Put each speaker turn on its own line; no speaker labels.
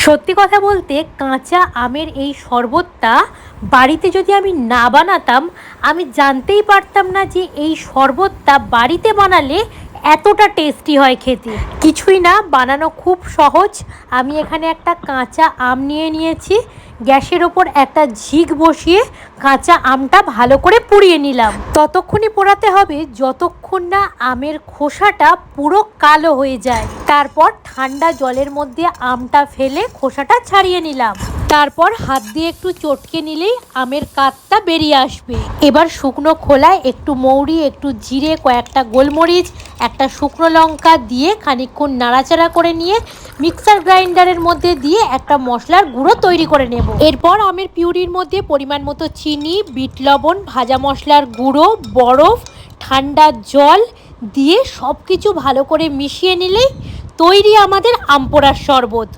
সত্যি কথা বলতে কাঁচা আমের এই শরবতটা বাড়িতে যদি আমি না বানাতাম, আমি জানতেই পারতাম না যে এই শরবতটা বাড়িতে বানালে এতটা টেস্টি হয় খেতে। কিছুই না, বানানো খুব সহজ। আমি এখানে একটা কাঁচা আম নিয়ে নিয়েছি, গ্যাসের ওপর একটা ঝিক বসিয়ে কাঁচা আমটা ভালো করে পুড়িয়ে নিলাম। ততক্ষণই পোড়াতে হবে যতক্ষণ না আমের খোসাটা পুরো কালো হয়ে যায়। তারপর ঠান্ডা জলের মধ্যে আমটা ফেলে খোসাটা ছাড়িয়ে নিলাম। তারপর হাত দিয়ে একটু চটকে নিলেই আমের কাতটা বেরিয়ে আসবে। এবার শুকনো খোলায় একটু মৌরি, একটু জিরে, কয়েকটা গোলমরিচ, একটা শুকনো লঙ্কা দিয়ে খানিকক্ষণ নাড়াচাড়া করে নিয়ে মিক্সার গ্রাইন্ডারের মধ্যে দিয়ে একটা মশলার গুঁড়ো তৈরি করে নেব। এরপর আমের পিউরির মধ্যে পরিমাণ মতো চিনি, বিট লবণ, ভাজা মশলার গুঁড়ো, বরফ, ঠান্ডা জল দিয়ে সব কিছু ভালো করে মিশিয়ে নিলেই তৈরি আমাদের আম পোড়ার শরবত।